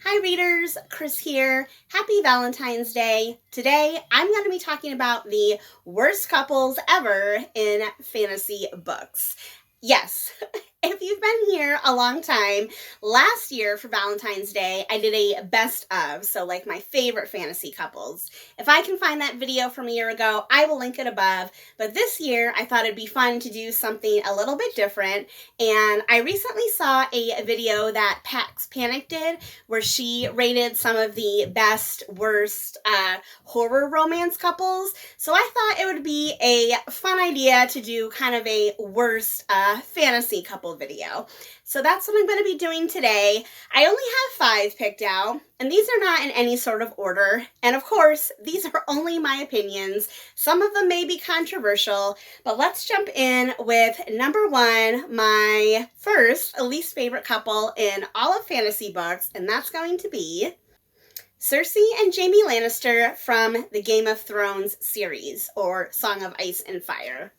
Hi readers, Chris here. Happy Valentine's Day. Today I'm going to be talking about the worst couples ever in fantasy books. Yes, if you've been here a long time, last year for Valentine's Day I did a best of, so like my favorite fantasy couples. If I can find that video from a year ago, I will link it above, but this year I thought it'd be fun to do something a little bit different, and I recently saw a video that Pax Panic did where she rated some of the best, worst horror romance couples. So I thought it would be a fun idea to do kind of a worst fantasy couple video. So that's what I'm going to be doing today. I only have 5 picked out, and these are not in any sort of order. And of course, these are only my opinions. Some of them may be controversial, but let's jump in with number 1, my first least favorite couple in all of fantasy books, and that's going to be Cersei and Jaime Lannister from the Game of Thrones series, or Song of Ice and Fire.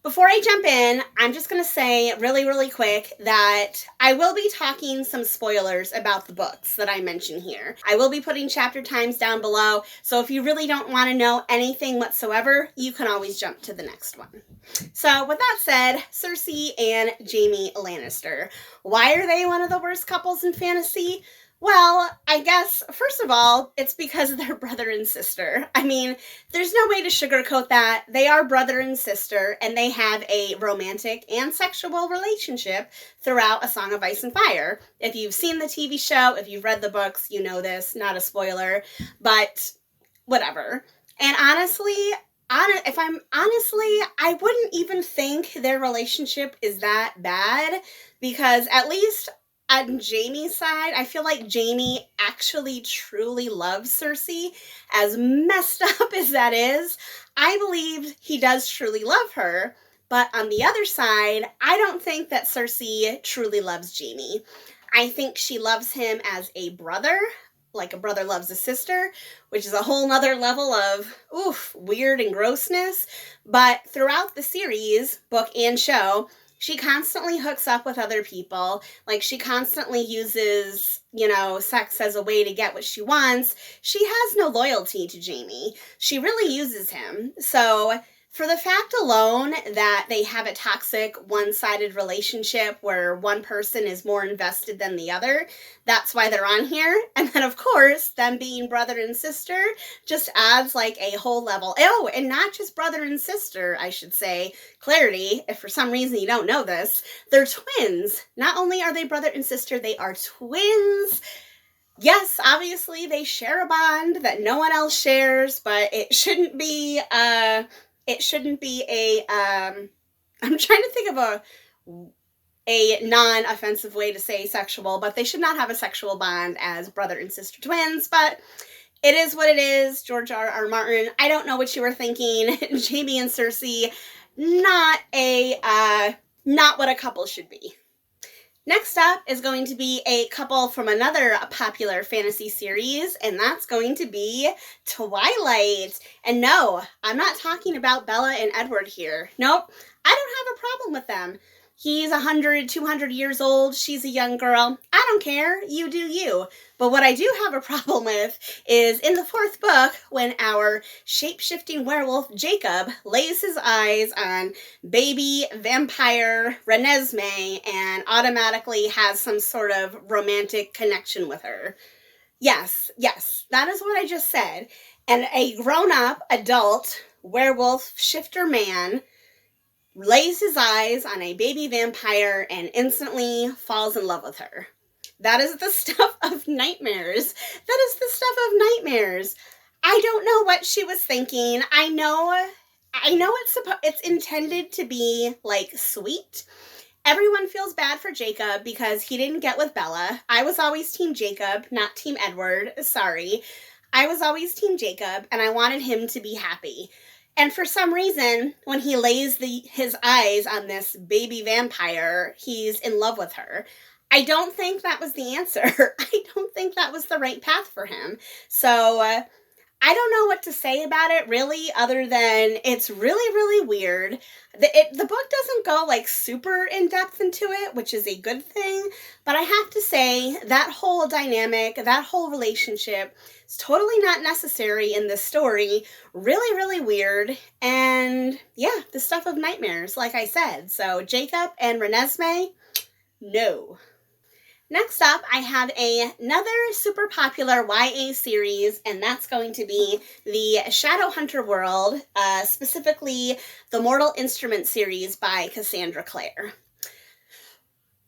Before I jump in, I'm just going to say really quick that I will be talking some spoilers about the books that I mention here. I will be putting chapter times down below, so if you really don't want to know anything whatsoever, you can always jump to the next one. So with that said, Cersei and Jaime Lannister. Why are they one of the worst couples in fantasy? Well, I guess, first of all, it's because they're brother and sister. I mean, there's no way to sugarcoat that. They are brother and sister, and they have a romantic and sexual relationship throughout A Song of Ice and Fire. If you've seen the TV show, if you've read the books, you know this, not a spoiler, but whatever. And honestly, I wouldn't even think their relationship is that bad, because at least on Jaime's side, I feel like Jaime actually truly loves Cersei. As messed up as that is, I believe he does truly love her. But on the other side, I don't think that Cersei truly loves Jaime. I think she loves him as a brother, like a brother loves a sister, which is a whole nother level of, weird and grossness. But throughout the series, book and show, she constantly hooks up with other people. Like, she constantly uses, sex as a way to get what she wants. She has no loyalty to Jaime. She really uses him. So for the fact alone that they have a toxic, one-sided relationship where one person is more invested than the other, that's why they're on here. And then, of course, them being brother and sister just adds like a whole level. Oh, and not just brother and sister, I should say. Clarity, if for some reason you don't know this, they're twins. Not only are they brother and sister, they are twins. Yes, obviously they share a bond that no one else shares, but it shouldn't be a, I'm trying to think of a non-offensive way to say sexual, but they should not have a sexual bond as brother and sister twins, but it is what it is. George R.R. Martin, I don't know what you were thinking. Jaime and Cersei, not what a couple should be. Next up is going to be a couple from another popular fantasy series, and that's going to be Twilight. And no, I'm not talking about Bella and Edward here. Nope, I don't have a problem with them. He's 100, 200 years old. She's a young girl. I don't care. You do you. But what I do have a problem with is in the 4th book, when our shape-shifting werewolf Jacob lays his eyes on baby vampire Renesmee and automatically has some sort of romantic connection with her. Yes, that is what I just said. And a grown-up adult werewolf shifter man lays his eyes on a baby vampire and instantly falls in love with her. That is the stuff of nightmares. That is the stuff of nightmares. I don't know what she was thinking. I know it's intended to be like sweet. Everyone feels bad for Jacob because he didn't get with Bella. I was always Team Jacob, not Team Edward. Sorry. I was always Team Jacob, and I wanted him to be happy. And for some reason, when he lays his eyes on this baby vampire, he's in love with her. I don't think that was the answer. I don't think that was the right path for him. So I don't know what to say about it really, other than it's really, really weird. The book doesn't go like super in depth into it, which is a good thing. But I have to say that whole dynamic, that whole relationship is totally not necessary in this story. Really, really weird. And yeah, the stuff of nightmares, like I said. So Jacob and Renesmee, no. Next up, I have another super popular YA series, and that's going to be the Shadowhunter world, specifically the Mortal Instruments series by Cassandra Clare.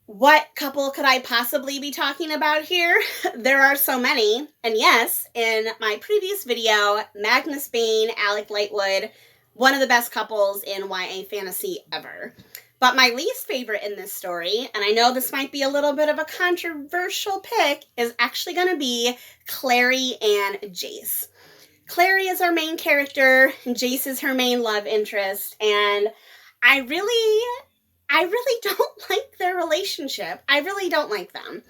What couple could I possibly be talking about here? There are so many. And yes, in my previous video, Magnus Bane, Alec Lightwood, one of the best couples in YA fantasy ever. But my least favorite in this story, and I know this might be a little bit of a controversial pick, is actually going to be Clary and Jace. Clary is our main character, and Jace is her main love interest, and I really don't like their relationship. I really don't like them.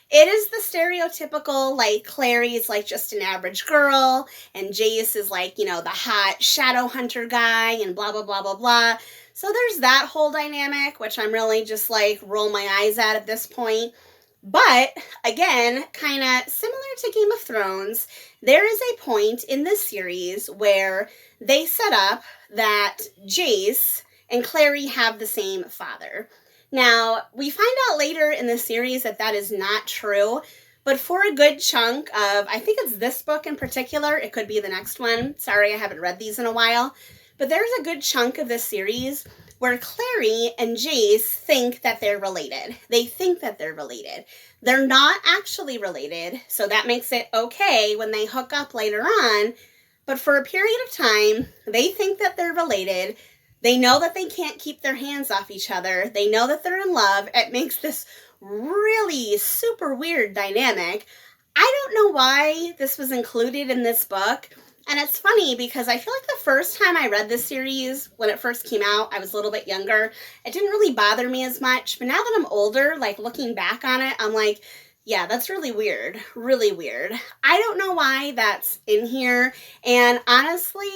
It is the stereotypical, like, Clary's like just an average girl, and Jace is like, you know, the hot shadow hunter guy, and blah, blah, blah, blah, blah. So there's that whole dynamic, which I'm really just like roll my eyes at this point. But again, kind of similar to Game of Thrones, there is a point in this series where they set up that Jace and Clary have the same father. Now, we find out later in the series that that is not true, but for a good chunk of, I think it's this book in particular, it could be the next one. Sorry, I haven't read these in a while. But there's a good chunk of this series where Clary and Jace think that they're related. They think that they're related. They're not actually related, so that makes it okay when they hook up later on. But for a period of time, they think that they're related. They know that they can't keep their hands off each other. They know that they're in love. It makes this really super weird dynamic. I don't know why this was included in this book. And it's funny because I feel like the first time I read this series, when it first came out, I was a little bit younger. It didn't really bother me as much. But now that I'm older, like looking back on it, I'm like, yeah, that's really weird. Really weird. I don't know why that's in here. And honestly,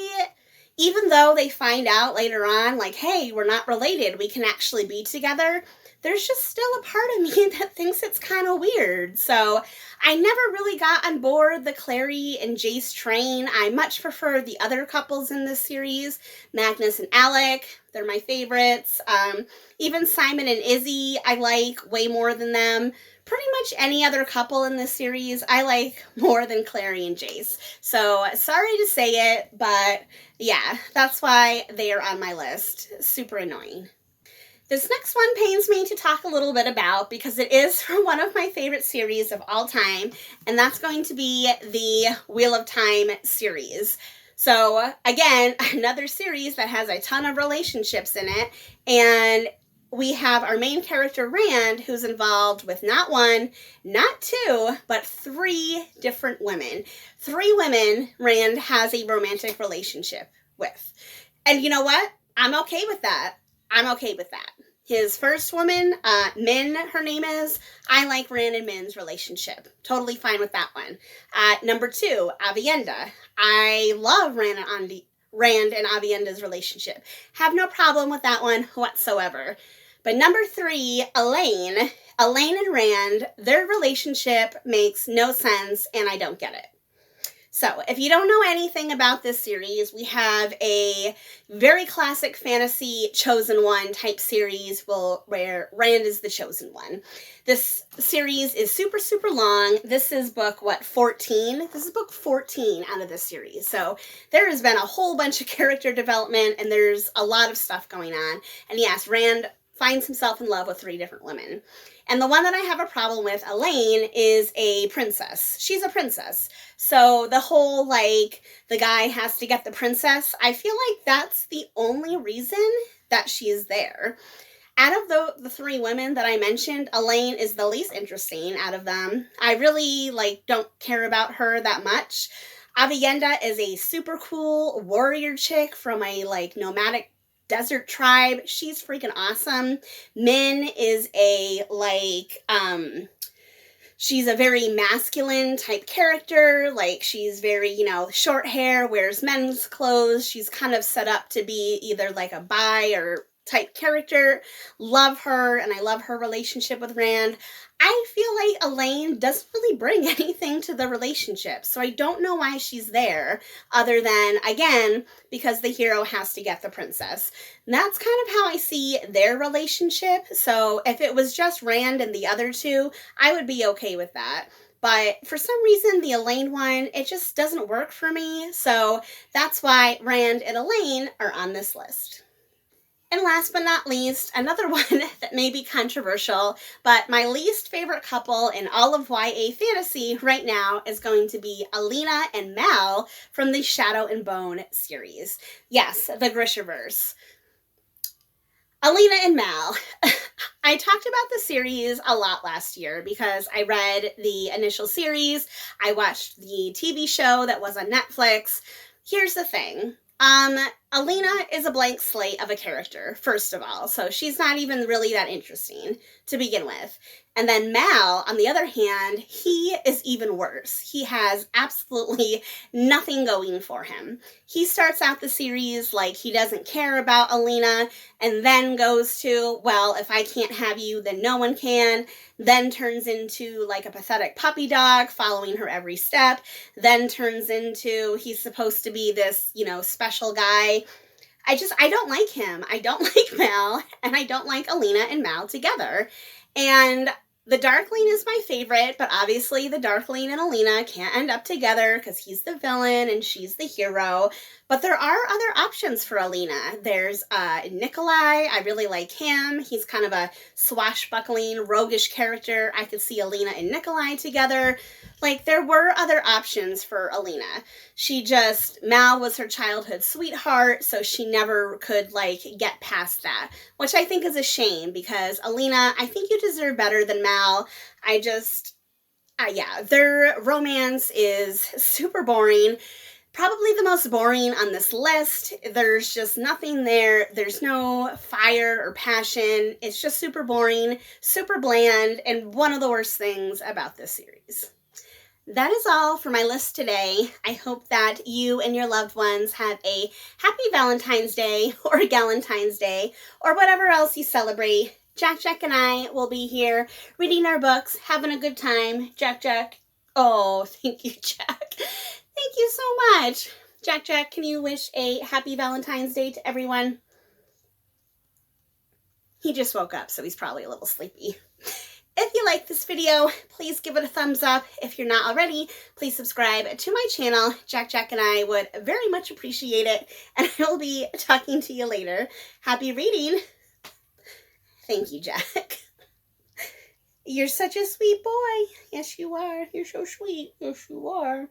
even though they find out later on, like, hey, we're not related, we can actually be together, there's just still a part of me that thinks it's kind of weird. So I never really got on board the Clary and Jace train. I much prefer the other couples in this series, Magnus and Alec. They're my favorites. Even Simon and Izzy, I like way more than them. Pretty much any other couple in this series, I like more than Clary and Jace. So sorry to say it, but yeah, that's why they are on my list. Super annoying. This next one pains me to talk a little bit about because it is from one of my favorite series of all time, and that's going to be the Wheel of Time series. So again, another series that has a ton of relationships in it, and we have our main character, Rand, who's involved with not one, not two, but 3 different women. 3 women Rand has a romantic relationship with. And you know what? I'm okay with that. I'm okay with that. His first woman, Min, her name is. I like Rand and Min's relationship. Totally fine with that one. Number 2, Avienda. I love Rand and Avienda's relationship. Have no problem with that one whatsoever. But number 3, Elaine. Elaine and Rand, their relationship makes no sense, and I don't get it. So, if you don't know anything about this series, we have a very classic fantasy chosen one type series where Rand is the chosen one. This series is super, super long. This is book, 14? This is book 14 out of this series. So, there has been a whole bunch of character development, and there's a lot of stuff going on. And yes, Rand finds himself in love with 3 different women. And the one that I have a problem with, Elaine, is a princess. She's a princess. So the whole, like, the guy has to get the princess, I feel like that's the only reason that she is there. Out of the 3 women that I mentioned, Elaine is the least interesting out of them. I really, don't care about her that much. Avienda is a super cool warrior chick from a, nomadic desert tribe. She's freaking awesome. Min is a She's a very masculine type character. Like, she's very, short hair, wears men's clothes. She's kind of set up to be either like a bi or type character. Love her, and I love her relationship with Rand. I feel like Elaine doesn't really bring anything to the relationship, so I don't know why she's there, other than, again, because the hero has to get the princess. And that's kind of how I see their relationship, so if it was just Rand and the other two, I would be okay with that. But for some reason, the Elaine one, it just doesn't work for me, so that's why Rand and Elaine are on this list. And last but not least, another one that may be controversial, but my least favorite couple in all of YA fantasy right now is going to be Alina and Mal from the Shadow and Bone series. Yes, the Grishaverse. Alina and Mal. I talked about the series a lot last year because I read the initial series, I watched the TV show that was on Netflix. Here's the thing. Alina is a blank slate of a character, first of all, so she's not even really that interesting to begin with. And then Mal, on the other hand, he is even worse. He has absolutely nothing going for him. He starts out the series like he doesn't care about Alina, and then goes to, well, if I can't have you, then no one can, then turns into like a pathetic puppy dog following her every step, then turns into he's supposed to be this, special guy. I don't like him. I don't like Mal, and I don't like Alina and Mal together. And the Darkling is my favorite, but obviously the Darkling and Alina can't end up together because he's the villain and she's the hero. But there are other options for Alina. There's Nikolai. I really like him. He's kind of a swashbuckling, roguish character. I could see Alina and Nikolai together. Like, there were other options for Alina. Mal was her childhood sweetheart, so she never could, get past that, which I think is a shame because Alina, I think you deserve better than Mal. Their romance is super boring. Probably the most boring on this list. There's just nothing there. There's no fire or passion. It's just super boring, super bland, and one of the worst things about this series. That is all for my list today. I hope that you and your loved ones have a happy Valentine's Day or Galentine's Day or whatever else you celebrate. Jack and I will be here reading our books, having a good time. Jack. Oh, thank you, Jack. Thank you so much. Jack, can you wish a happy Valentine's Day to everyone? He just woke up, so he's probably a little sleepy. If you like this video, please give it a thumbs up. If you're not already, please subscribe to my channel. Jack and I would very much appreciate it, and I will be talking to you later. Happy reading. Thank you, Jack. You're such a sweet boy. Yes, you are. You're so sweet. Yes, you are.